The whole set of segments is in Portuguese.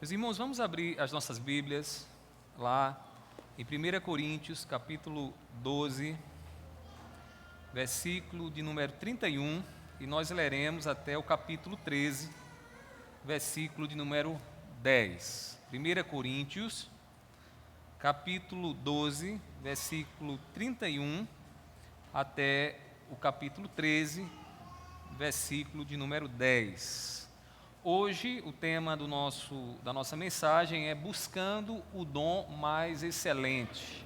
Meus irmãos, vamos abrir as nossas Bíblias lá em 1 Coríntios, capítulo 12, versículo de número 31, e nós leremos até o capítulo 13, versículo de número 10. 1 Coríntios, capítulo 12, versículo 31, até o capítulo 13, versículo de número 10. Hoje o tema da nossa mensagem é buscando o dom mais excelente.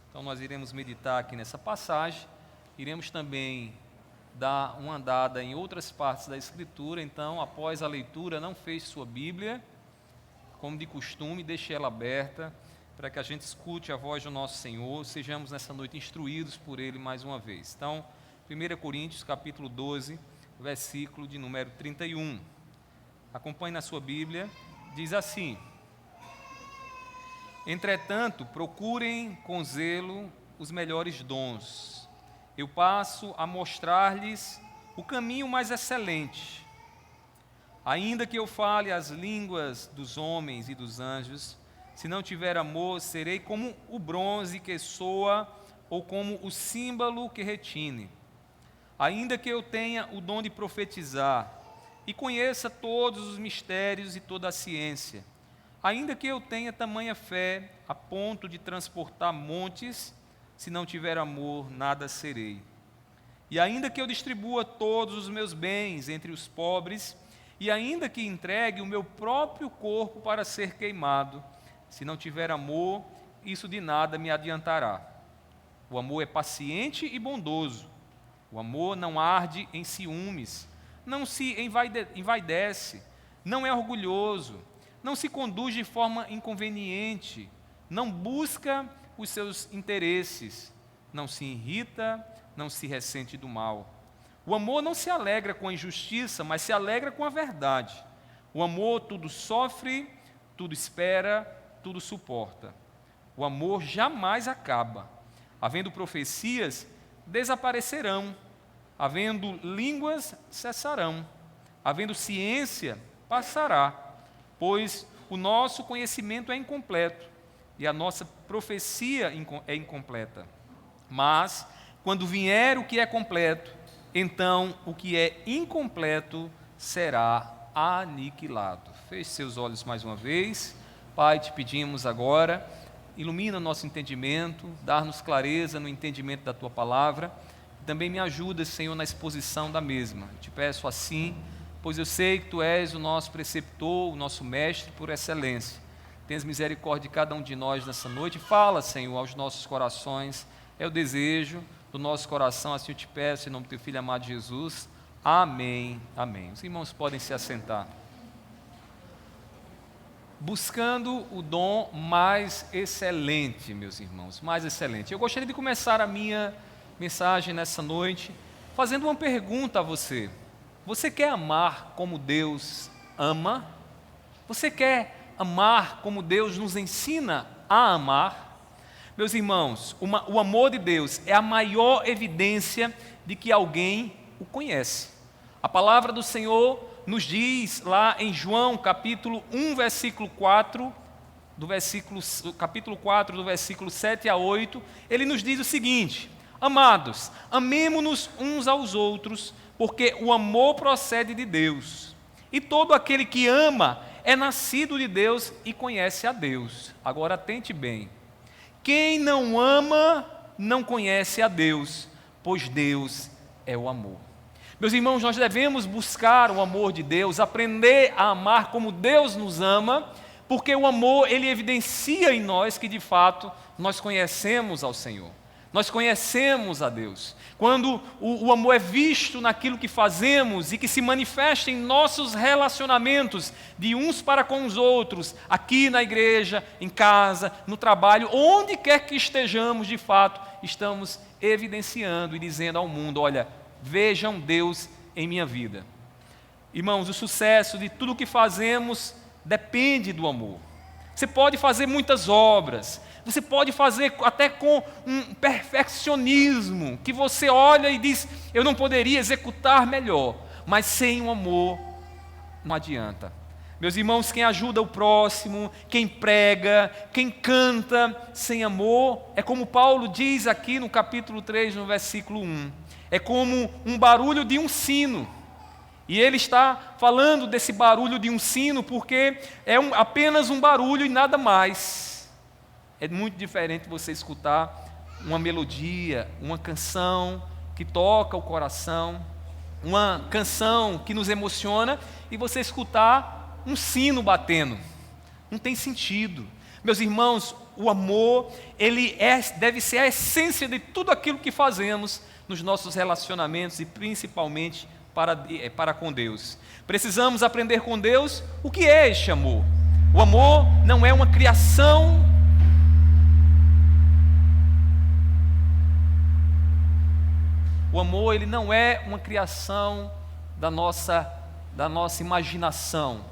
Então nós iremos meditar aqui nessa passagem, iremos também dar uma andada em outras partes da Escritura. Então, após a leitura, não feche sua Bíblia, como de costume, deixe ela aberta, para que a gente escute a voz do nosso Senhor, sejamos nessa noite instruídos por Ele mais uma vez. Então, 1 Coríntios capítulo 12, versículo de número 31. Acompanhe na sua Bíblia, diz assim: Entretanto, procurem com zelo os melhores dons. Eu passo a mostrar-lhes o caminho mais excelente. Ainda que eu fale as línguas dos homens e dos anjos, se não tiver amor, serei como o bronze que soa ou como o símbolo que retine. Ainda que eu tenha o dom de profetizar e conheça todos os mistérios e toda a ciência, ainda que eu tenha tamanha fé a ponto de transportar montes, se não tiver amor, nada serei. E ainda que eu distribua todos os meus bens entre os pobres, e ainda que entregue o meu próprio corpo para ser queimado, se não tiver amor, isso de nada me adiantará. O amor é paciente e bondoso. O amor não arde em ciúmes, não se envaidece, não é orgulhoso, não se conduz de forma inconveniente, não busca os seus interesses, não se irrita, não se ressente do mal. O amor não se alegra com a injustiça, mas se alegra com a verdade. O amor tudo sofre, tudo espera, tudo suporta. O amor jamais acaba. Havendo profecias, desaparecerão. Havendo línguas, cessarão. Havendo ciência, passará. Pois o nosso conhecimento é incompleto e a nossa profecia é incompleta. Mas, quando vier o que é completo, então o que é incompleto será aniquilado. Feche seus olhos mais uma vez. Pai, te pedimos agora, ilumina nosso entendimento, dá-nos clareza no entendimento da Tua palavra. Também me ajuda, Senhor, na exposição da mesma. Eu te peço assim, pois eu sei que Tu és o nosso preceptor, o nosso mestre por excelência. Tens misericórdia de cada um de nós nessa noite. Fala, Senhor, aos nossos corações. É o desejo do nosso coração, assim eu te peço, em nome do Teu Filho amado Jesus. Amém, amém. Os irmãos podem se assentar. Buscando o dom mais excelente, meus irmãos, mais excelente. Eu gostaria de começar a minha mensagem nessa noite fazendo uma pergunta a você. Você quer amar como Deus ama? Você quer amar como Deus nos ensina a amar? Meus irmãos, o amor de Deus é a maior evidência de que alguém o conhece. A palavra do Senhor nos diz lá em João capítulo 1, versículo 4, capítulo 4, do versículo 7 a 8, ele nos diz o seguinte: Amados, amemo-nos uns aos outros, porque o amor procede de Deus. E todo aquele que ama é nascido de Deus e conhece a Deus. Agora atente bem. Quem não ama não conhece a Deus, pois Deus é o amor. Meus irmãos, nós devemos buscar o amor de Deus, aprender a amar como Deus nos ama, porque o amor, ele evidencia em nós que de fato nós conhecemos ao Senhor. Nós conhecemos a Deus. Quando o amor é visto naquilo que fazemos e que se manifesta em nossos relacionamentos de uns para com os outros, aqui na igreja, em casa, no trabalho, onde quer que estejamos, de fato, estamos evidenciando e dizendo ao mundo: olha, vejam Deus em minha vida. Irmãos, o sucesso de tudo que fazemos depende do amor. Você pode fazer muitas obras, você pode fazer até com um perfeccionismo, que você olha e diz: eu não poderia executar melhor, mas sem o amor não adianta. Meus irmãos, quem ajuda o próximo, quem prega, quem canta sem amor, é como Paulo diz aqui no capítulo 3, no versículo 1, é como um barulho de um sino. E ele está falando desse barulho de um sino porque é apenas um barulho e nada mais. É muito diferente você escutar uma melodia, uma canção que toca o coração, uma canção que nos emociona, e você escutar um sino batendo. Não tem sentido. Meus irmãos, o amor, deve ser a essência de tudo aquilo que fazemos nos nossos relacionamentos e principalmente para com Deus. Precisamos aprender com Deus o que é este amor. O amor não é uma criação. O amor, ele não é uma criação da nossa imaginação.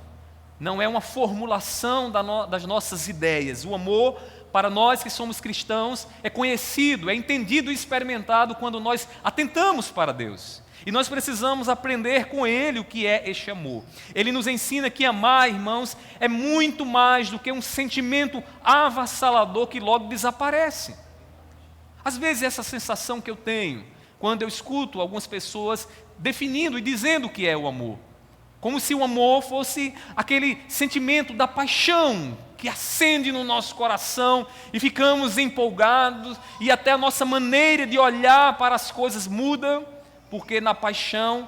Não é uma formulação das nossas ideias. O amor, para nós que somos cristãos, é conhecido, é entendido e experimentado quando nós atentamos para Deus. E nós precisamos aprender com Ele o que é este amor. Ele nos ensina que amar, irmãos, é muito mais do que um sentimento avassalador que logo desaparece. Às vezes essa sensação que eu tenho, quando eu escuto algumas pessoas definindo e dizendo o que é o amor. Como se o amor fosse aquele sentimento da paixão que acende no nosso coração e ficamos empolgados e até a nossa maneira de olhar para as coisas muda, porque na paixão,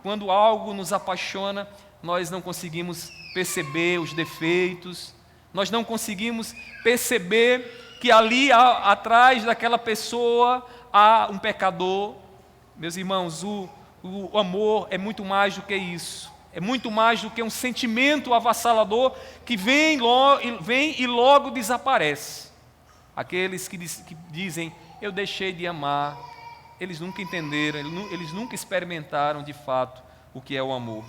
quando algo nos apaixona, nós não conseguimos perceber os defeitos, nós não conseguimos perceber que ali atrás daquela pessoa há um pecador. Meus irmãos, o amor é muito mais do que isso. É muito mais do que um sentimento avassalador que vem e logo desaparece. Aqueles que dizem, eu deixei de amar, eles nunca entenderam, eles nunca experimentaram de fato o que é o amor.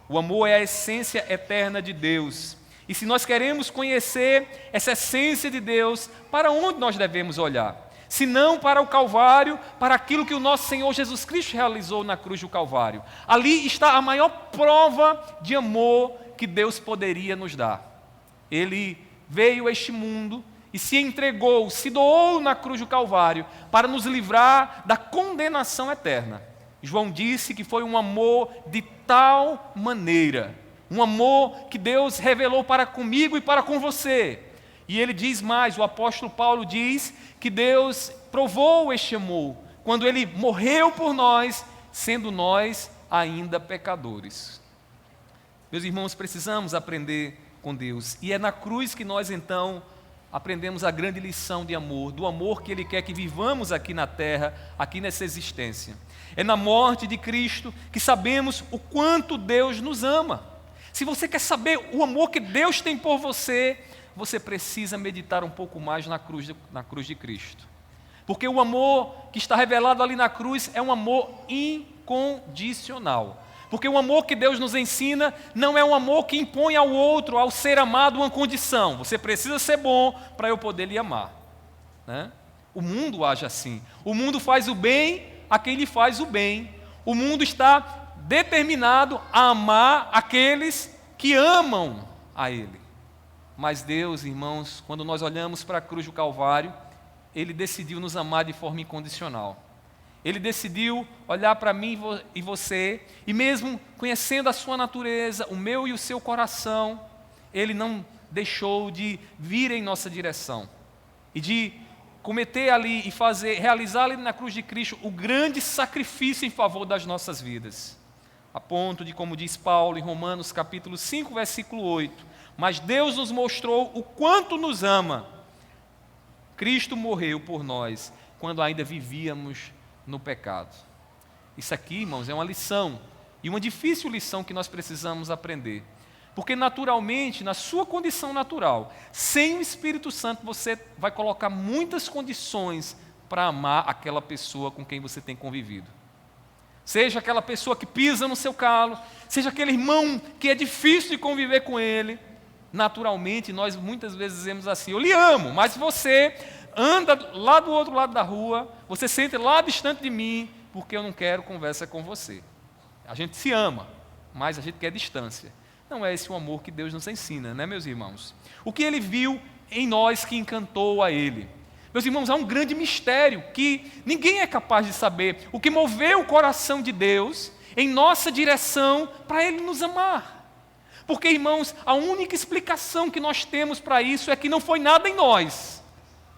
O amor é a essência eterna de Deus. E se nós queremos conhecer essa essência de Deus, para onde nós devemos olhar? Se não para o Calvário, para aquilo que o nosso Senhor Jesus Cristo realizou na cruz do Calvário. Ali está a maior prova de amor que Deus poderia nos dar. Ele veio a este mundo e se entregou, se doou na cruz do Calvário para nos livrar da condenação eterna. João disse que foi um amor de tal maneira, um amor que Deus revelou para comigo e para com você. E ele diz mais, o apóstolo Paulo diz que Deus provou este amor quando Ele morreu por nós, sendo nós ainda pecadores. Meus irmãos, precisamos aprender com Deus. E é na cruz que nós então aprendemos a grande lição de amor, do amor que Ele quer que vivamos aqui na terra, aqui nessa existência. É na morte de Cristo que sabemos o quanto Deus nos ama. Se você quer saber o amor que Deus tem por você, você precisa meditar um pouco mais na cruz de Cristo. Porque o amor que está revelado ali na cruz é um amor incondicional. Porque o amor que Deus nos ensina não é um amor que impõe ao outro, ao ser amado, uma condição. Você precisa ser bom para eu poder lhe amar. Né? O mundo age assim. O mundo faz o bem a quem lhe faz o bem. O mundo está determinado a amar aqueles que amam a Ele. Mas Deus, irmãos, quando nós olhamos para a cruz do Calvário, Ele decidiu nos amar de forma incondicional. Ele decidiu olhar para mim e você, e mesmo conhecendo a sua natureza, o meu e o seu coração, Ele não deixou de vir em nossa direção e de cometer ali e realizar ali na cruz de Cristo o grande sacrifício em favor das nossas vidas. A ponto de, como diz Paulo em Romanos capítulo 5, versículo 8, mas Deus nos mostrou o quanto nos ama. Cristo morreu por nós quando ainda vivíamos no pecado. Isso aqui, irmãos, é uma lição, e uma difícil lição que nós precisamos aprender. Porque naturalmente, na sua condição natural, sem o Espírito Santo, você vai colocar muitas condições para amar aquela pessoa com quem você tem convivido. Seja aquela pessoa que pisa no seu calo, seja aquele irmão que é difícil de conviver com ele. Naturalmente, nós muitas vezes dizemos assim, eu lhe amo, mas você anda lá do outro lado da rua, você senta lá distante de mim, porque eu não quero conversa com você. A gente se ama, mas a gente quer distância. Não é esse o amor que Deus nos ensina, né, meus irmãos? O que ele viu em nós que encantou a ele? Meus irmãos, há um grande mistério que ninguém é capaz de saber. O que moveu o coração de Deus em nossa direção para ele nos amar. Porque, irmãos, a única explicação que nós temos para isso é que não foi nada em nós,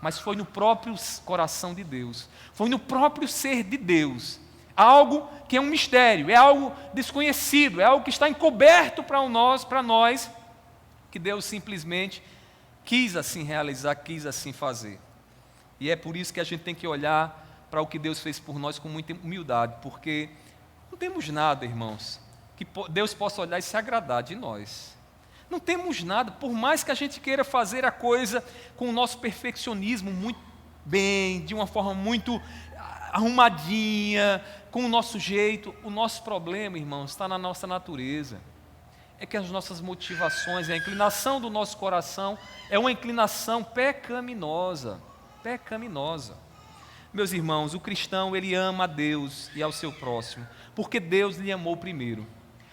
mas foi no próprio coração de Deus, foi no próprio ser de Deus. Algo que é um mistério, é algo desconhecido, é algo que está encoberto para nós, que Deus simplesmente quis assim realizar, quis assim fazer. E é por isso que a gente tem que olhar para o que Deus fez por nós com muita humildade, porque não temos nada, irmãos, que Deus possa olhar e se agradar de nós. Não temos nada, por mais que a gente queira fazer a coisa com o nosso perfeccionismo muito bem, de uma forma muito arrumadinha, com o nosso jeito, o nosso problema, irmãos, está na nossa natureza. É que as nossas motivações, a inclinação do nosso coração é uma inclinação pecaminosa, pecaminosa. Meus irmãos, o cristão, ele ama a Deus e ao seu próximo, porque Deus lhe amou primeiro.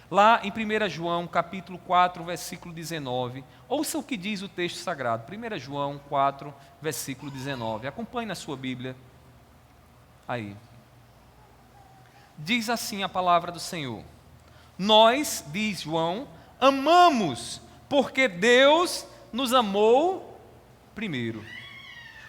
Lá em 1 João, capítulo 4, versículo 19, ouça o que diz o texto sagrado, 1 João 4, versículo 19, acompanhe na sua Bíblia, aí. Diz assim a palavra do Senhor: nós, diz João, amamos, porque Deus nos amou primeiro.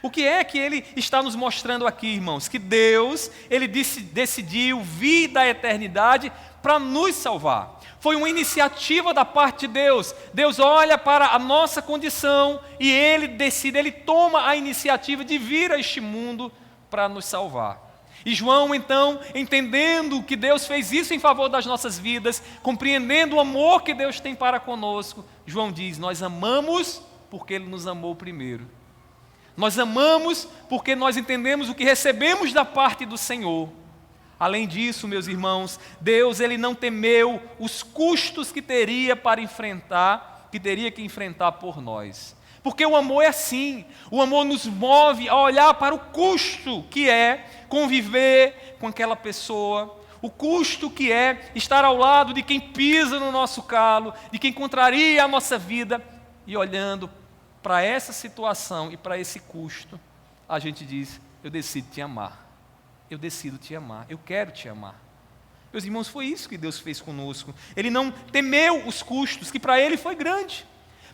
O que é que ele está nos mostrando aqui, irmãos? Que Deus, ele decidiu vir da eternidade para nos salvar. Foi uma iniciativa da parte de Deus. Deus olha para a nossa condição e ele decide, ele toma a iniciativa de vir a este mundo para nos salvar. E João, então, entendendo que Deus fez isso em favor das nossas vidas, compreendendo o amor que Deus tem para conosco, João diz: nós amamos porque ele nos amou primeiro. Nós amamos porque nós entendemos o que recebemos da parte do Senhor. Além disso, meus irmãos, Deus, ele não temeu os custos que teria que enfrentar por nós. Porque o amor é assim, o amor nos move a olhar para o custo que é conviver com aquela pessoa, o custo que é estar ao lado de quem pisa no nosso calo, de quem contraria a nossa vida, e olhando para essa situação e para esse custo, a gente diz: eu decido te amar, eu decido te amar, eu quero te amar. Meus irmãos, foi isso que Deus fez conosco. Ele não temeu os custos, que para ele foi grande,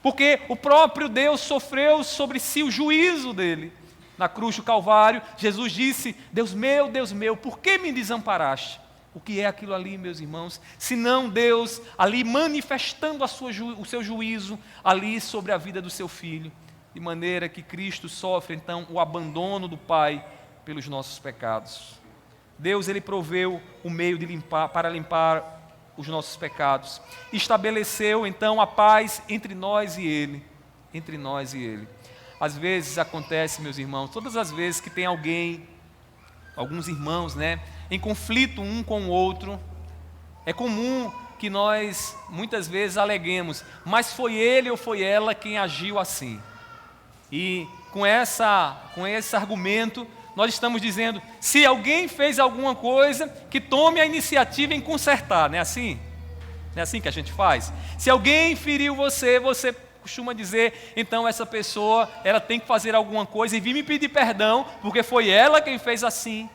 porque o próprio Deus sofreu sobre si o juízo dele. Na cruz do Calvário, Jesus disse: Deus meu, por que me desamparaste? O que é aquilo ali, meus irmãos? Senão Deus ali manifestando o seu juízo ali sobre a vida do seu Filho, de maneira que Cristo sofre então o abandono do Pai pelos nossos pecados. Deus, ele proveu o meio para limpar os nossos pecados. Estabeleceu então a paz entre nós e Ele, entre nós e Ele. Às vezes acontece, meus irmãos, todas as vezes que tem alguns irmãos, em conflito um com o outro, é comum que nós muitas vezes aleguemos: mas foi ele ou foi ela quem agiu assim. E com esse argumento, nós estamos dizendo: se alguém fez alguma coisa, que tome a iniciativa em consertar, não é assim? Não é assim que a gente faz? Se alguém feriu você costuma dizer: então essa pessoa, ela tem que fazer alguma coisa e vir me pedir perdão, porque foi ela quem fez assim.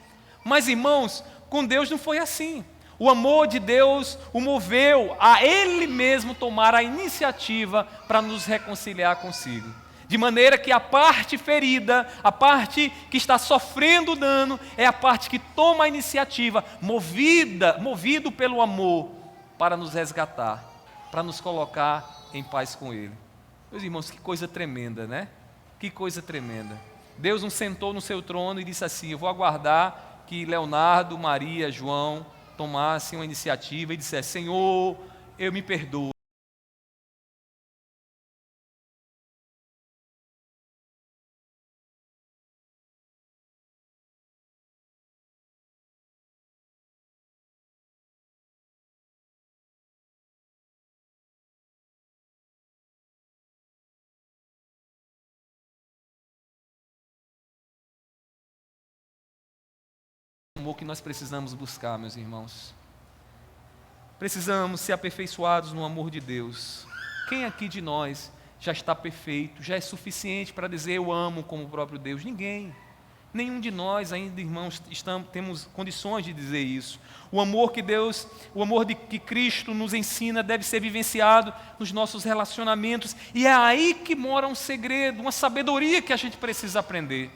Mas, irmãos, com Deus não foi assim. O amor de Deus o moveu a Ele mesmo tomar a iniciativa para nos reconciliar consigo. De maneira que a parte ferida, a parte que está sofrendo dano, é a parte que toma a iniciativa, movido pelo amor, para nos resgatar, para nos colocar em paz com Ele. Meus irmãos, que coisa tremenda, né? Que coisa tremenda. Deus não sentou no seu trono e disse assim: eu vou aguardar que Leonardo, Maria, João tomassem uma iniciativa e dissessem: Senhor, eu me perdoo. O amor que nós precisamos buscar, meus irmãos. Precisamos ser aperfeiçoados no amor de Deus. Quem aqui de nós já está perfeito, já é suficiente para dizer eu amo como o próprio Deus? Ninguém. Nenhum de nós ainda, irmãos, temos condições de dizer isso. O amor que Cristo nos ensina deve ser vivenciado nos nossos relacionamentos. E é aí que mora um segredo, uma sabedoria que a gente precisa aprender.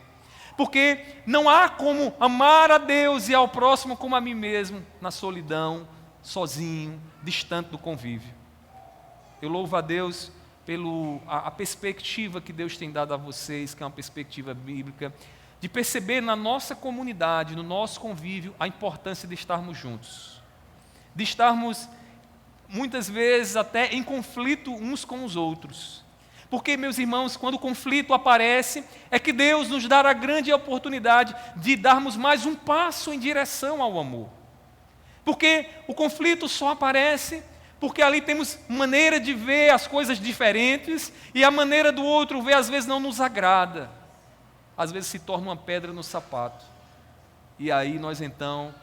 Porque não há como amar a Deus e ao próximo como a mim mesmo, na solidão, sozinho, distante do convívio. Eu louvo a Deus pela perspectiva que Deus tem dado a vocês, que é uma perspectiva bíblica, de perceber na nossa comunidade, no nosso convívio, a importância de estarmos juntos. De estarmos, muitas vezes, até em conflito uns com os outros. Porque, meus irmãos, quando o conflito aparece, é que Deus nos dá a grande oportunidade de darmos mais um passo em direção ao amor. Porque o conflito só aparece porque ali temos maneira de ver as coisas diferentes e a maneira do outro ver às vezes não nos agrada. Às vezes se torna uma pedra no sapato. E aí nós então,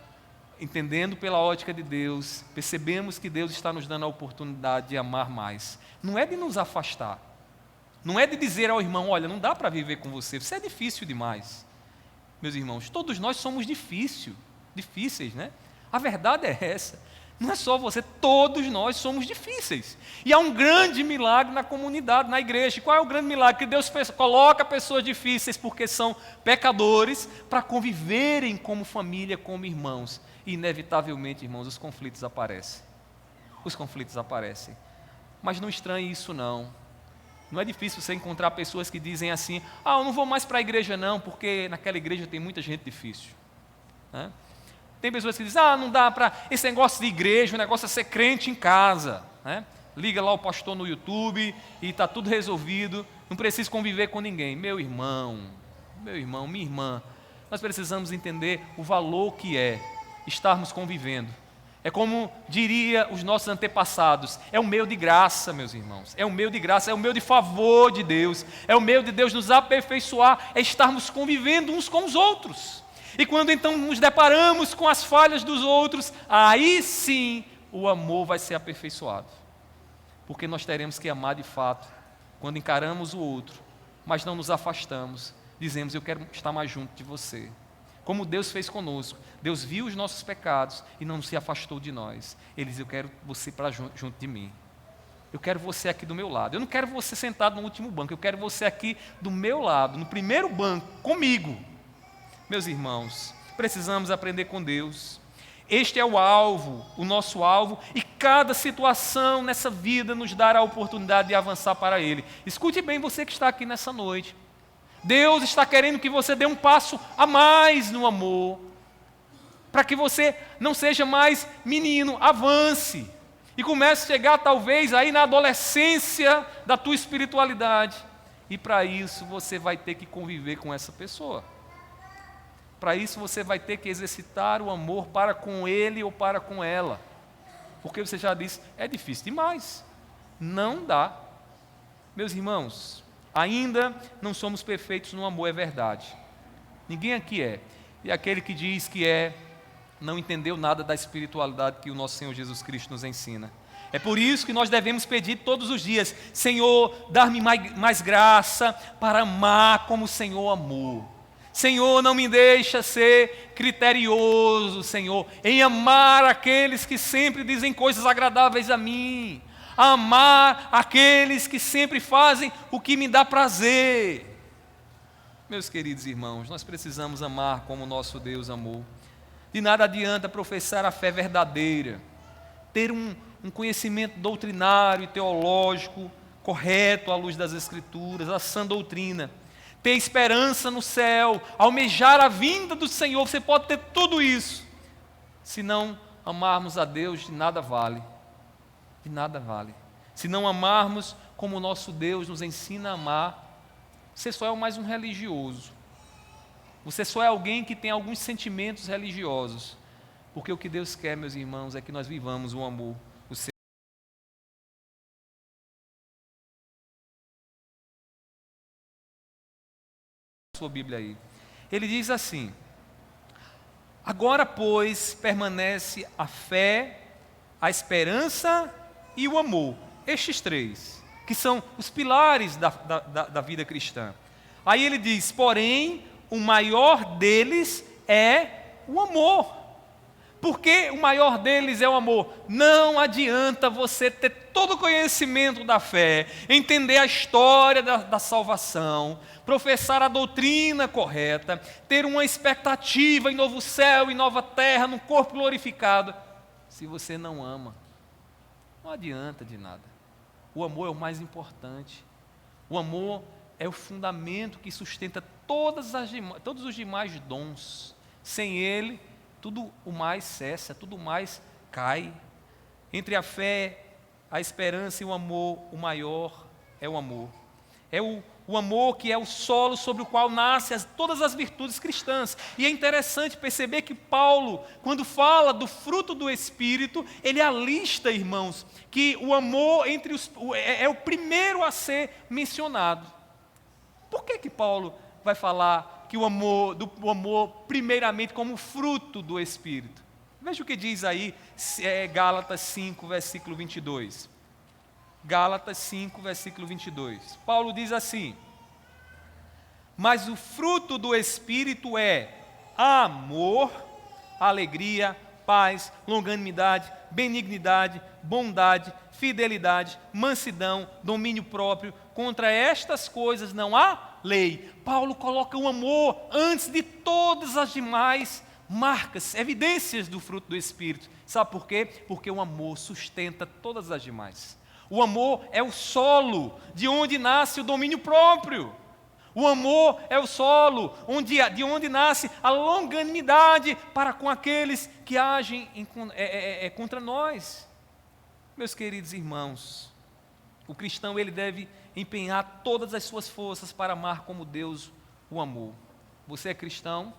entendendo pela ótica de Deus, percebemos que Deus está nos dando a oportunidade de amar mais. Não é de nos afastar. Não é de dizer ao irmão, olha, não dá para viver com você, você é difícil demais. Meus irmãos, todos nós somos difíceis, né? A verdade é essa. Não é só você, todos nós somos difíceis. E há um grande milagre na comunidade, na igreja. E qual é o grande milagre? Que Deus coloca pessoas difíceis porque são pecadores para conviverem como família, como irmãos. E inevitavelmente, irmãos, os conflitos aparecem. Mas não estranhe isso não. Não é difícil você encontrar pessoas que dizem assim, eu não vou mais para a igreja não, porque naquela igreja tem muita gente difícil. Né? Tem pessoas que dizem, não dá para esse negócio de igreja, o negócio é ser crente em casa. Né? Liga lá o pastor no YouTube e está tudo resolvido, não precisa conviver com ninguém. Meu irmão, minha irmã, nós precisamos entender o valor que é estarmos convivendo. É como diria os nossos antepassados, é um meio de graça, meus irmãos, é um meio de graça, é um meio de favor de Deus, é o meio de Deus nos aperfeiçoar, é estarmos convivendo uns com os outros. E quando então nos deparamos com as falhas dos outros, aí sim o amor vai ser aperfeiçoado. Porque nós teremos que amar de fato, quando encaramos o outro, mas não nos afastamos, dizemos, eu quero estar mais junto de você. Como Deus fez conosco, Deus viu os nossos pecados e não se afastou de nós. Ele diz, eu quero você para junto de mim. Eu quero você aqui do meu lado. Eu não quero você sentado no último banco, eu quero você aqui do meu lado, no primeiro banco, comigo. Meus irmãos, precisamos aprender com Deus. Este é o alvo, o nosso alvo, e cada situação nessa vida nos dará a oportunidade de avançar para Ele. Escute bem você que está aqui nessa noite. Deus está querendo que você dê um passo a mais no amor, para que você não seja mais menino, avance, e comece a chegar talvez aí na adolescência da tua espiritualidade, e para isso você vai ter que conviver com essa pessoa. Para isso você vai ter que exercitar o amor para com ele ou para com ela. Porque você já disse, é difícil demais. Não dá. Meus irmãos, ainda não somos perfeitos no amor, é verdade. Ninguém aqui é. E aquele que diz que é, não entendeu nada da espiritualidade que o nosso Senhor Jesus Cristo nos ensina. É por isso que nós devemos pedir todos os dias, Senhor, dar-me mais graça para amar como o Senhor amou. Senhor, não me deixa ser criterioso, Senhor, em amar aqueles que sempre dizem coisas agradáveis a mim, amar aqueles que sempre fazem o que me dá prazer. Meus queridos irmãos, nós precisamos amar como o nosso Deus amou. De nada adianta professar a fé verdadeira, ter um conhecimento doutrinário e teológico correto à luz das Escrituras, a sã doutrina, ter esperança no céu, almejar a vinda do Senhor. Você pode ter tudo isso, se não amarmos a Deus, de nada vale. De nada vale. Se não amarmos como o nosso Deus nos ensina a amar, você só é mais um religioso. Você só é alguém que tem alguns sentimentos religiosos. Porque o que Deus quer, meus irmãos, é que nós vivamos o amor. Sua Bíblia aí. Ele diz assim: agora, pois, permanece a fé, a esperança e o amor. Estes três, que são os pilares da vida cristã. Aí ele diz, porém, o maior deles é o amor. Por que o maior deles é o amor? Não adianta você ter todo o conhecimento da fé, entender a história da salvação, professar a doutrina correta, ter uma expectativa em novo céu e nova terra, num corpo glorificado, se você não ama. Não adianta de nada. O amor é o mais importante. O amor é o fundamento que sustenta todos os demais dons. Sem ele, tudo o mais cessa, tudo mais cai. Entre a fé, a esperança e o amor, o maior é o amor. É o amor que é o solo sobre o qual nascem todas as virtudes cristãs. E é interessante perceber que Paulo, quando fala do fruto do Espírito, ele alista, irmãos, que o amor é o primeiro a ser mencionado. Por que Paulo vai falar que o amor primeiramente como fruto do Espírito? Veja o que diz aí Gálatas 5, versículo 22. Gálatas 5, versículo 22. Paulo diz assim: mas o fruto do Espírito é amor, alegria, paz, longanimidade, benignidade, bondade, fidelidade, mansidão, domínio próprio. Contra estas coisas não há lei. Paulo coloca o amor antes de todas as demais marcas, evidências do fruto do Espírito. Sabe por quê? Porque o amor sustenta todas as demais. O amor é o solo de onde nasce o domínio próprio. O amor é o solo de onde nasce a longanimidade para com aqueles que agem contra nós. Meus queridos irmãos, o cristão ele deve empenhar todas as suas forças para amar como Deus o amou. Você é cristão?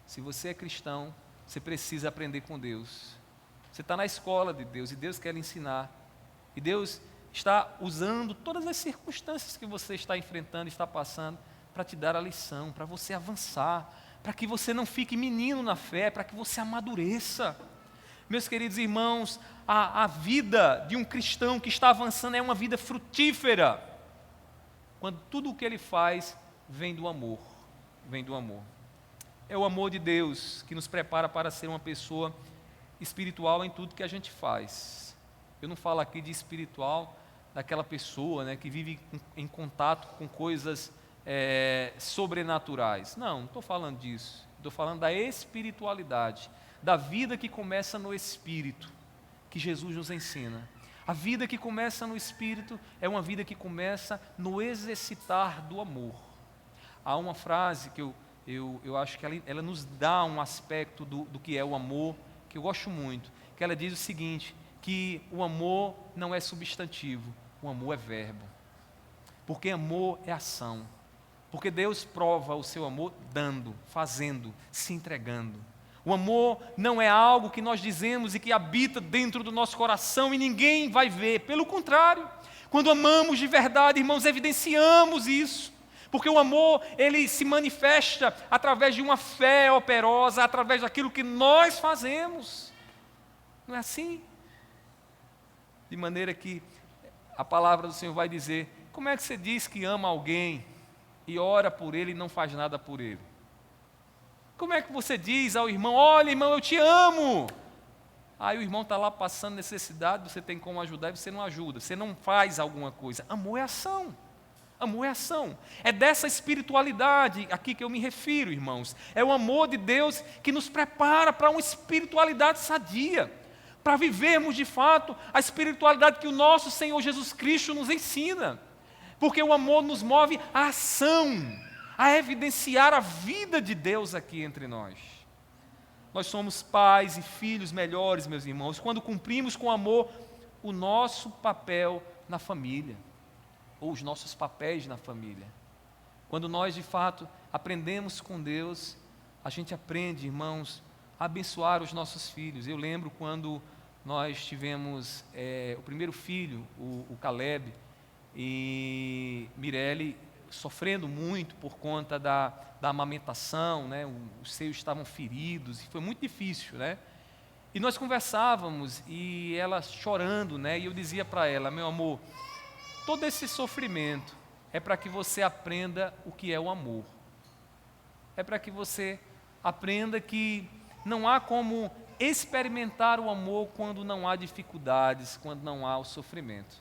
Se você é cristão, você precisa aprender com Deus. Você está na escola de Deus e Deus quer lhe ensinar. E Deus está usando todas as circunstâncias que você está enfrentando, está passando, para te dar a lição, para você avançar, para que você não fique menino na fé, para que você amadureça. Meus queridos irmãos, a vida de um cristão que está avançando é uma vida frutífera, quando tudo o que ele faz vem do amor, vem do amor. É o amor de Deus que nos prepara para ser uma pessoa espiritual em tudo que a gente faz. Eu não falo aqui de espiritual daquela pessoa, né, que vive em contato com coisas sobrenaturais. Não estou falando disso. Estou falando da espiritualidade, da vida que começa no Espírito, que Jesus nos ensina. A vida que começa no Espírito é uma vida que começa no exercitar do amor. Há uma frase que eu acho que ela nos dá um aspecto do que é o amor, que eu gosto muito, que ela diz o seguinte, que o amor não é substantivo, o amor é verbo. Porque amor é ação. Porque Deus prova o seu amor dando, fazendo, se entregando. O amor não é algo que nós dizemos e que habita dentro do nosso coração e ninguém vai ver. Pelo contrário, quando amamos de verdade, irmãos, evidenciamos isso. Porque o amor, ele se manifesta através de uma fé operosa, através daquilo que nós fazemos. Não é assim? De maneira que a palavra do Senhor vai dizer, como é que você diz que ama alguém e ora por ele e não faz nada por ele? Como é que você diz ao irmão, olha irmão, eu te amo. Aí o irmão está lá passando necessidade, você tem como ajudar e você não ajuda, você não faz alguma coisa. Amor é ação. Amor é ação. É dessa espiritualidade aqui que eu me refiro, irmãos. É o amor de Deus que nos prepara para uma espiritualidade sadia, para vivermos de fato a espiritualidade que o nosso Senhor Jesus Cristo nos ensina. Porque o amor nos move à ação, a evidenciar a vida de Deus aqui entre nós. Nós somos pais e filhos melhores, meus irmãos, quando cumprimos com amor o nosso papel na família, ou os nossos papéis na família. Quando nós, de fato, aprendemos com Deus, a gente aprende, irmãos, a abençoar os nossos filhos. Eu lembro quando nós tivemos o primeiro filho, o Caleb, e Mirelle sofrendo muito por conta da amamentação, né? Os seios estavam feridos, e foi muito difícil, né? E nós conversávamos, e ela chorando, né? E eu dizia para ela: meu amor, todo esse sofrimento é para que você aprenda o que é o amor. É para que você aprenda que não há como experimentar o amor quando não há dificuldades, quando não há o sofrimento.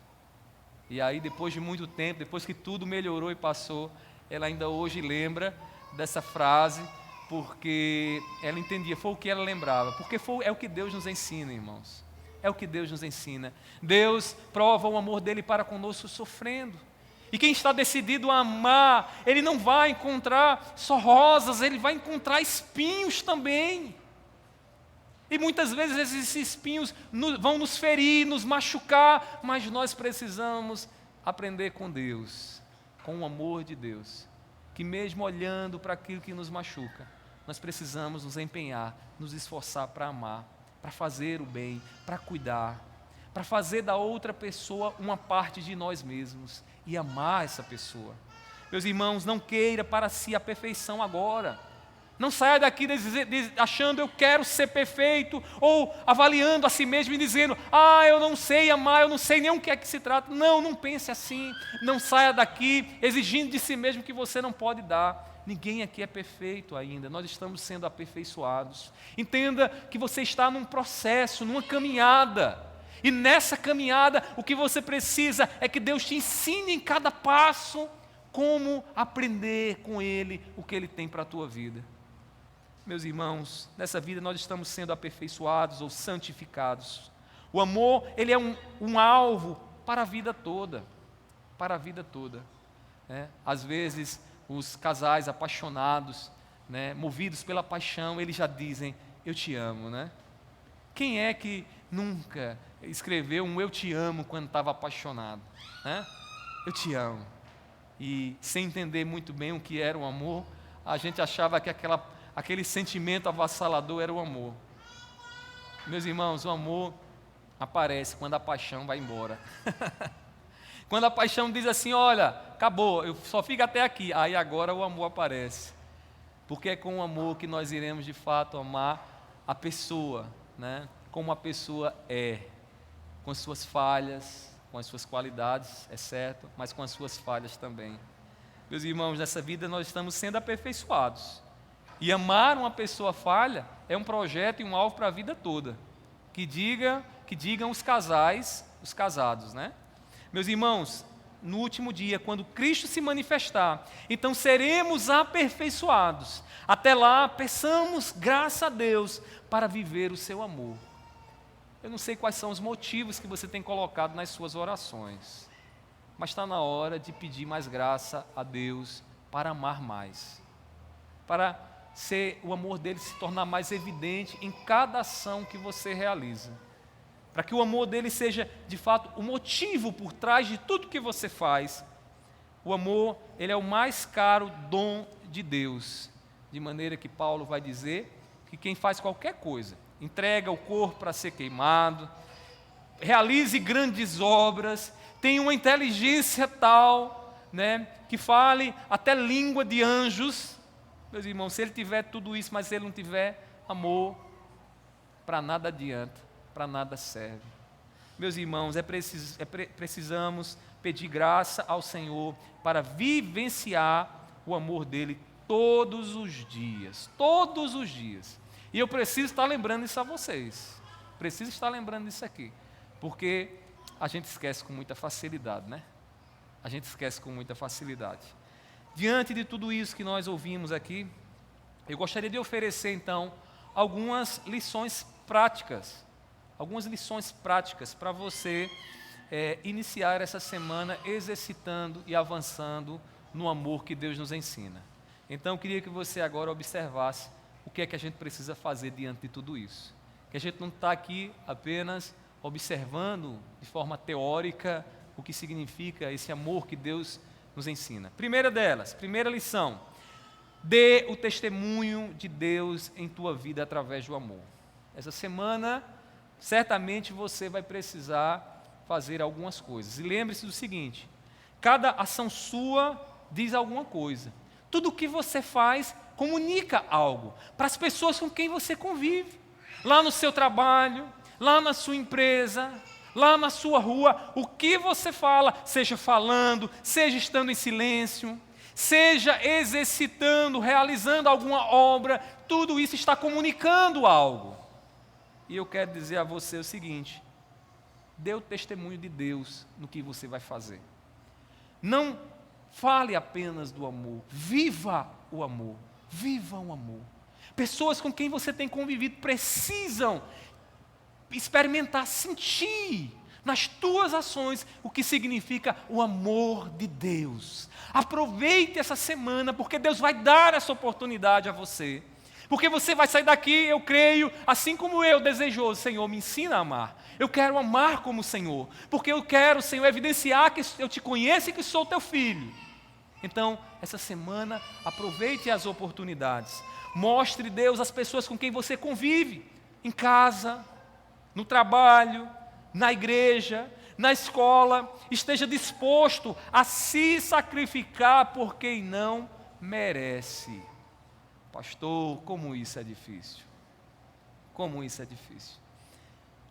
E aí, depois de muito tempo, depois que tudo melhorou e passou, ela ainda hoje lembra dessa frase, porque ela entendia, foi o que ela lembrava, porque é o que Deus nos ensina, irmãos. É o que Deus nos ensina. Deus prova o amor dele para conosco sofrendo. E quem está decidido a amar, ele não vai encontrar só rosas, ele vai encontrar espinhos também. E muitas vezes esses espinhos vão nos ferir, nos machucar, mas nós precisamos aprender com Deus, com o amor de Deus, que mesmo olhando para aquilo que nos machuca, nós precisamos nos empenhar, nos esforçar para amar, para fazer o bem, para cuidar, para fazer da outra pessoa uma parte de nós mesmos e amar essa pessoa. Meus irmãos, não queira para si a perfeição agora. Não saia daqui achando eu quero ser perfeito, ou avaliando a si mesmo e dizendo: eu não sei amar, eu não sei nem o que é que se trata. Não pense assim. Não saia daqui exigindo de si mesmo que você não pode dar. Ninguém aqui é perfeito ainda, nós estamos sendo aperfeiçoados. Entenda que você está num processo, numa caminhada. E nessa caminhada, o que você precisa é que Deus te ensine em cada passo como aprender com Ele o que Ele tem para a tua vida. Meus irmãos, nessa vida nós estamos sendo aperfeiçoados ou santificados. O amor, ele é um alvo para a vida toda, para a vida toda. Às vezes, os casais apaixonados, movidos pela paixão, eles já dizem: eu te amo, né? Quem é que nunca escreveu um eu te amo quando estava apaixonado? Eu te amo. E sem entender muito bem o que era o amor, a gente achava que aquele sentimento avassalador era o amor. Meus irmãos, o amor aparece quando a paixão vai embora. Quando a paixão diz assim: olha, acabou, eu só fico até aqui. Aí agora o amor aparece. Porque é com o amor que nós iremos de fato amar a pessoa, como a pessoa é, com as suas falhas, com as suas qualidades, é certo, mas com as suas falhas também. Meus irmãos, nessa vida nós estamos sendo aperfeiçoados. E amar uma pessoa falha é um projeto e um alvo para a vida toda. Que digam os casados, Meus irmãos, no último dia, quando Cristo se manifestar, então seremos aperfeiçoados. Até lá, peçamos graça a Deus para viver o seu amor. Eu não sei quais são os motivos que você tem colocado nas suas orações, mas está na hora de pedir mais graça a Deus para amar mais, para o amor dele se tornar mais evidente em cada ação que você realiza, para que o amor dele seja de fato o motivo por trás de tudo que você faz. O amor, ele é o mais caro dom de Deus, de maneira que Paulo vai dizer que quem faz qualquer coisa, entrega o corpo para ser queimado, realize grandes obras, tem uma inteligência tal, que fale até língua de anjos. Meus irmãos, se ele tiver tudo isso, mas se ele não tiver amor, para nada adianta, para nada serve. Meus irmãos, precisamos pedir graça ao Senhor para vivenciar o amor dele todos os dias, E eu preciso estar lembrando isso a vocês, preciso estar lembrando isso aqui, porque a gente esquece com muita facilidade, A gente esquece com muita facilidade. Diante de tudo isso que nós ouvimos aqui, eu gostaria de oferecer então algumas lições práticas para você iniciar essa semana exercitando e avançando no amor que Deus nos ensina. Então eu queria que você agora observasse o que é que a gente precisa fazer diante de tudo isso. Que a gente não está aqui apenas observando de forma teórica o que significa esse amor que Deus nos ensina. Primeira lição: dê o testemunho de Deus em tua vida através do amor. Essa semana, certamente você vai precisar fazer algumas coisas. E lembre-se do seguinte: cada ação sua diz alguma coisa. Tudo o que você faz comunica algo para as pessoas com quem você convive. lá no seu trabalho, lá na sua empresa, lá na sua rua, o que você fala, seja falando, seja estando em silêncio, seja exercitando, realizando alguma obra, tudo isso está comunicando algo. E eu quero dizer a você o seguinte: dê o testemunho de Deus no que você vai fazer. Não fale apenas do amor, viva o amor, viva o amor. Pessoas com quem você tem convivido precisam experimentar, sentir nas tuas ações o que significa o amor de Deus. Aproveite essa semana, porque Deus vai dar essa oportunidade a você. Porque você vai sair daqui, eu creio, assim como eu, desejoso: Senhor, me ensina a amar. Eu quero amar como o Senhor, porque eu quero, Senhor, evidenciar que eu te conheço e que sou teu filho. Então, essa semana, aproveite as oportunidades. Mostre, Deus, às pessoas com quem você convive, em casa, no trabalho, na igreja, na escola. Esteja disposto a se sacrificar por quem não merece. Pastor, como isso é difícil. Como isso é difícil.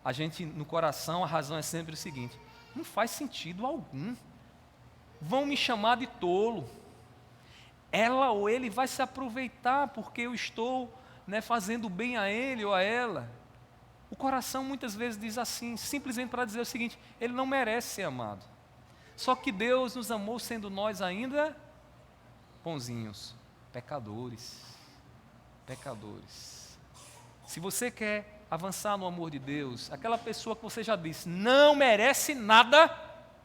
A gente, no coração, a razão é sempre o seguinte: não faz sentido algum. Vão me chamar de tolo. Ela ou ele vai se aproveitar porque eu estou, fazendo bem a ele ou a ela. O coração muitas vezes diz assim, simplesmente para dizer o seguinte: ele não merece ser amado. Só que Deus nos amou sendo nós ainda bonzinhos, pecadores. Pecadores. Se você quer avançar no amor de Deus, aquela pessoa que você já disse não merece nada,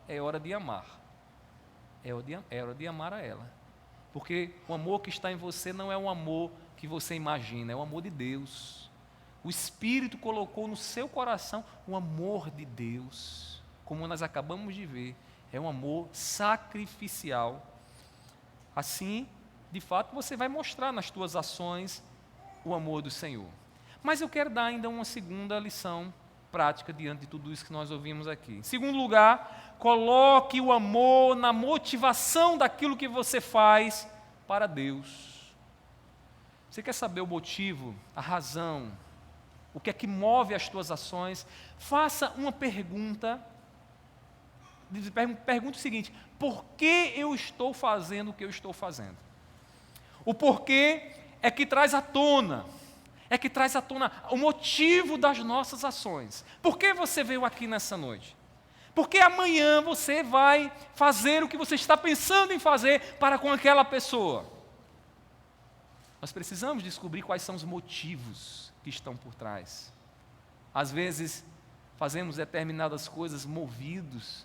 é hora de amar. É hora de amar a ela. Porque o amor que está em você não é um amor que você imagina, é o amor de Deus. O Espírito colocou no seu coração o amor de Deus, como nós acabamos de ver, é um amor sacrificial. Assim, de fato, você vai mostrar nas tuas ações o amor do Senhor. Mas eu quero dar ainda uma segunda lição prática diante de tudo isso que nós ouvimos aqui. Em segundo lugar, coloque o amor na motivação daquilo que você faz para Deus. Você quer saber o motivo, a razão, o que é que move as tuas ações? Faça uma pergunta. Pergunta o seguinte: por que eu estou fazendo o que eu estou fazendo? O porquê é que traz à tona o motivo das nossas ações. Por que você veio aqui nessa noite? Porque amanhã você vai fazer o que você está pensando em fazer para com aquela pessoa. Nós precisamos descobrir quais são os motivos que estão por trás. Às vezes, fazemos determinadas coisas movidos,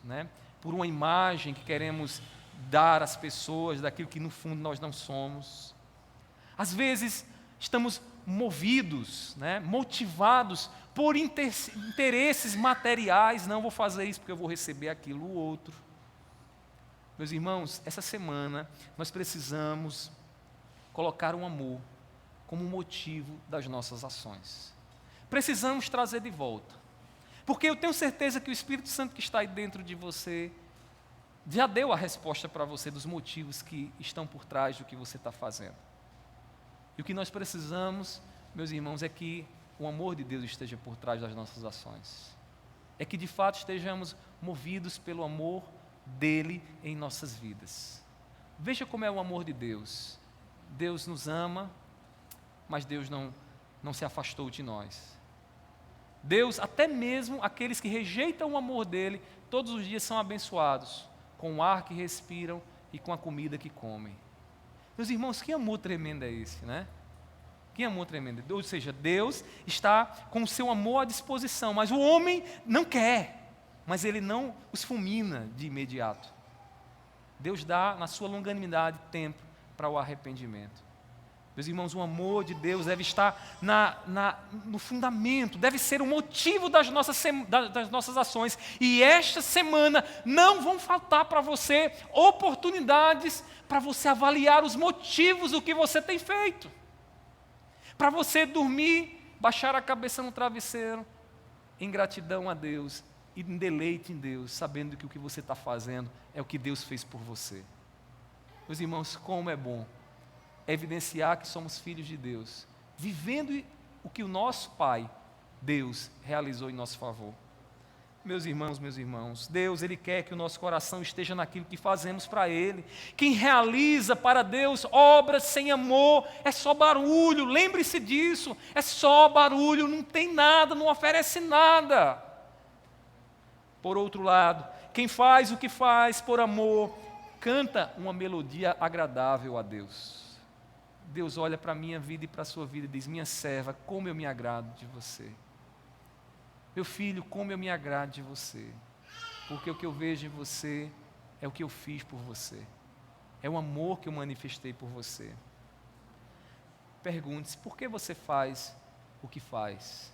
por uma imagem que queremos dar às pessoas daquilo que no fundo nós não somos. Às vezes, estamos movidos, motivados por interesses materiais. Não vou fazer isso porque eu vou receber aquilo ou outro. Meus irmãos, essa semana nós precisamos colocar um amor como motivo das nossas ações. Precisamos trazer de volta, porque eu tenho certeza que o Espírito Santo que está aí dentro de você já deu a resposta para você dos motivos que estão por trás do que você está fazendo. E o que nós precisamos, meus irmãos, é que o amor de Deus esteja por trás das nossas ações. É que de fato estejamos movidos pelo amor dele em nossas vidas. Veja como é o amor de Deus. Deus nos ama, mas Deus não se afastou de nós. Deus, até mesmo aqueles que rejeitam o amor dele, todos os dias são abençoados com o ar que respiram e com a comida que comem. Meus irmãos, que amor tremendo é esse, Que amor tremendo. Ou seja, Deus está com o seu amor à disposição, mas o homem não quer, mas ele não os fulmina de imediato. Deus dá, na sua longanimidade, tempo para o arrependimento. Meus irmãos, o amor de Deus deve estar no fundamento, deve ser o motivo das nossas ações. E esta semana não vão faltar para você oportunidades para você avaliar os motivos do que você tem feito. Para você dormir, baixar a cabeça no travesseiro, em gratidão a Deus e em deleite em Deus, sabendo que o que você está fazendo é o que Deus fez por você. Meus irmãos, como é bom evidenciar que somos filhos de Deus, vivendo o que o nosso Pai Deus realizou em nosso favor. Meus irmãos, Deus, Ele quer que o nosso coração esteja naquilo que fazemos para Ele. Quem realiza para Deus obras sem amor é só barulho, lembre-se disso, é só barulho, não tem nada, não oferece nada. Por outro lado, quem faz o que faz por amor, canta uma melodia agradável a Deus. Deus olha para a minha vida e para a sua vida e diz: minha serva, como eu me agrado de você. Meu filho, como eu me agrado de você, porque o que eu vejo em você é o que eu fiz por você, é o amor que eu manifestei por você. Pergunte-se, por que você faz o que faz?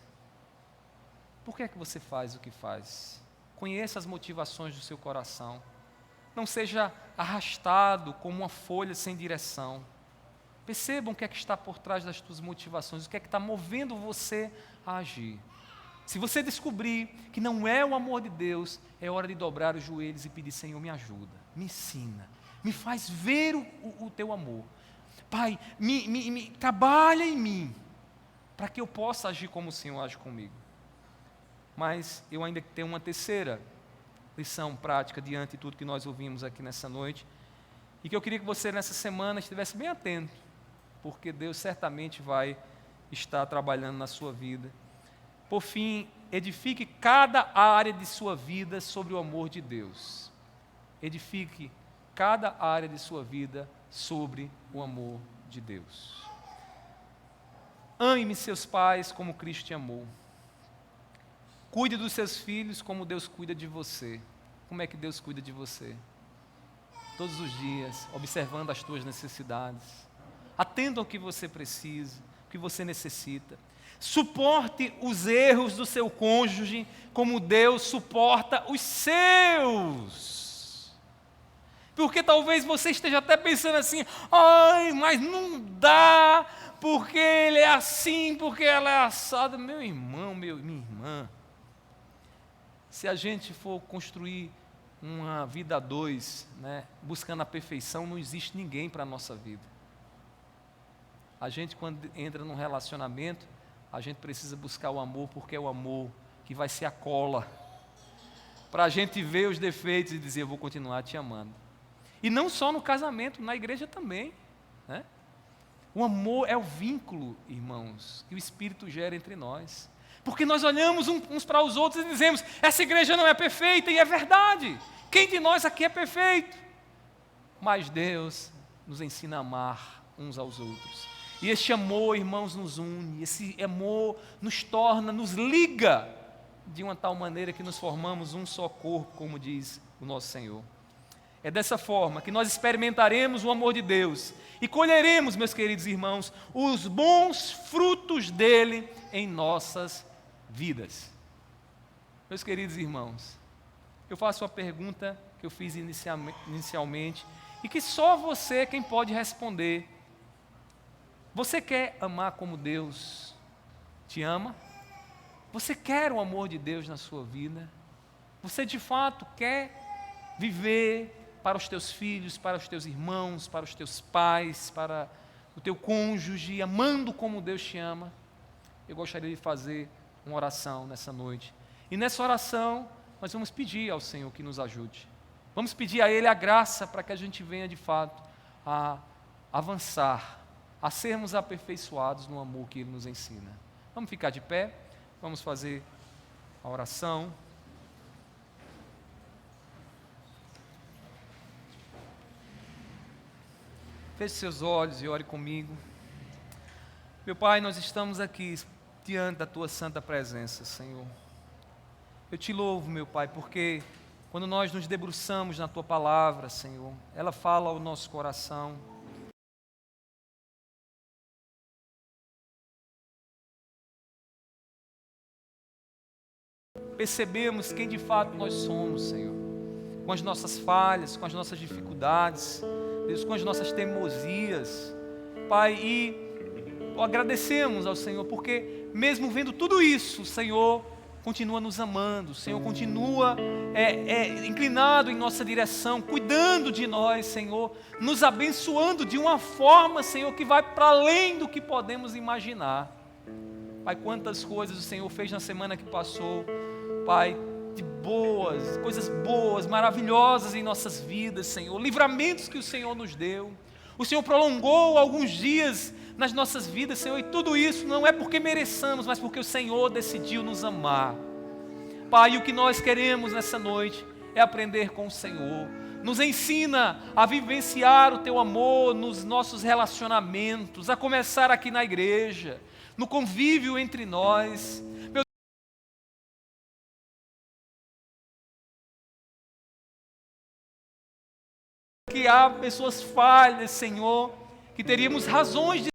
Por que é que você faz o que faz? Conheça as motivações do seu coração, não seja arrastado como uma folha sem direção. Percebam o que é que está por trás das tuas motivações, o que é que está movendo você a agir. Se você descobrir que não é o amor de Deus, é hora de dobrar os joelhos e pedir: Senhor, me ajuda, me ensina, me faz ver o teu amor. Pai, trabalha em mim, para que eu possa agir como o Senhor age comigo. Mas eu ainda tenho uma terceira lição prática diante de tudo que nós ouvimos aqui nessa noite, e que eu queria que você nessa semana estivesse bem atento, porque Deus certamente vai estar trabalhando na sua vida. Por fim, edifique cada área de sua vida sobre o amor de Deus. Edifique cada área de sua vida sobre o amor de Deus. Ame seus pais como Cristo te amou. Cuide dos seus filhos como Deus cuida de você. Como é que Deus cuida de você? Todos os dias, observando as tuas necessidades. Atenda ao que você precisa, o que você necessita. Suporte os erros do seu cônjuge como Deus suporta os seus. Porque talvez você esteja até pensando assim: ai, mas não dá, porque ele é assim, porque ela é assada. Meu irmão, minha irmã, se a gente for construir uma vida a dois, né, buscando a perfeição, não existe ninguém para a nossa vida. A gente, quando entra num relacionamento, a gente precisa buscar o amor, porque é o amor que vai ser a cola para a gente ver os defeitos e dizer: eu vou continuar te amando. E não só no casamento, na igreja também, né? O amor é o vínculo, irmãos, que o Espírito gera entre nós, porque nós olhamos uns para os outros e dizemos: essa igreja não é perfeita, e é verdade. Quem de nós aqui é perfeito? Mas Deus nos ensina a amar uns aos outros. E este amor, irmãos, nos une, esse amor nos torna, nos liga, de uma tal maneira que nos formamos um só corpo, como diz o nosso Senhor. É dessa forma que nós experimentaremos o amor de Deus e colheremos, meus queridos irmãos, os bons frutos dele em nossas vidas. Meus queridos irmãos, eu faço a pergunta que eu fiz inicialmente e que só você é quem pode responder. Você quer amar como Deus te ama? Você quer o amor de Deus na sua vida? Você de fato quer viver para os teus filhos, para os teus irmãos, para os teus pais, para o teu cônjuge, amando como Deus te ama? Eu gostaria de fazer uma oração nessa noite. E nessa oração, nós vamos pedir ao Senhor que nos ajude. Vamos pedir a Ele a graça para que a gente venha de fato a avançar, a sermos aperfeiçoados no amor que Ele nos ensina. Vamos ficar de pé, vamos fazer a oração. Feche seus olhos e ore comigo. Meu Pai, nós estamos aqui diante da Tua santa presença, Senhor. Eu te louvo, meu Pai, porque quando nós nos debruçamos na Tua palavra, Senhor, ela fala ao nosso coração. Percebemos quem de fato nós somos, Senhor, com as nossas falhas, com as nossas dificuldades, Deus, com as nossas teimosias, Pai, e agradecemos ao Senhor, porque mesmo vendo tudo isso, o Senhor continua nos amando, o Senhor continua inclinado em nossa direção, cuidando de nós, Senhor, nos abençoando de uma forma, Senhor, que vai para além do que podemos imaginar. Pai, quantas coisas o Senhor fez na semana que passou, Pai, de boas, coisas boas, maravilhosas em nossas vidas, Senhor, livramentos que o Senhor nos deu. O Senhor prolongou alguns dias nas nossas vidas, Senhor, e tudo isso não é porque mereçamos, mas porque o Senhor decidiu nos amar. Pai, o que nós queremos nessa noite é aprender com o Senhor. Nos ensina a vivenciar o Teu amor nos nossos relacionamentos, a começar aqui na igreja, no convívio entre nós. Meu Deus, que há pessoas falhas, Senhor, que teríamos razões de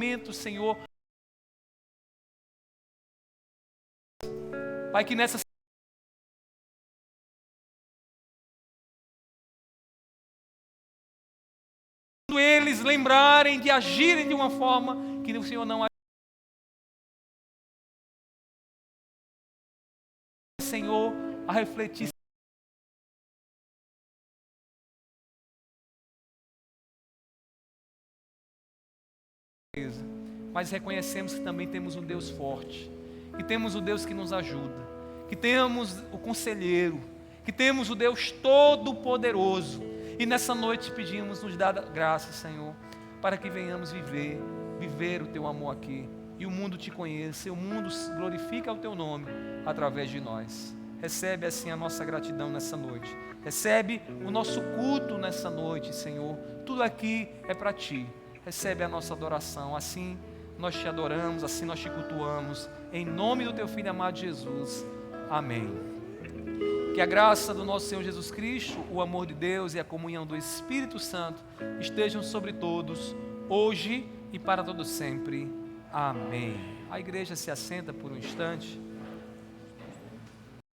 momento, Senhor. Pai, que nessa eles lembrarem de agirem de uma forma que o Senhor não agiu. Senhor, a refletir. Mas reconhecemos que também temos um Deus forte, que temos o Deus que nos ajuda, que temos o conselheiro, que temos o Deus todo-poderoso. E nessa noite pedimos, nos dá graça, Senhor, para que venhamos viver o Teu amor aqui, e o mundo Te conheça, e o mundo glorifica o Teu nome através de nós. Recebe assim a nossa gratidão nessa noite, recebe o nosso culto nessa noite, Senhor. Tudo aqui é para Ti. Recebe a nossa adoração, assim nós Te adoramos, assim nós Te cultuamos, em nome do Teu Filho amado Jesus, amém. Que a graça do nosso Senhor Jesus Cristo, o amor de Deus e a comunhão do Espírito Santo estejam sobre todos, hoje e para todo sempre, amém. A igreja se assenta por um instante.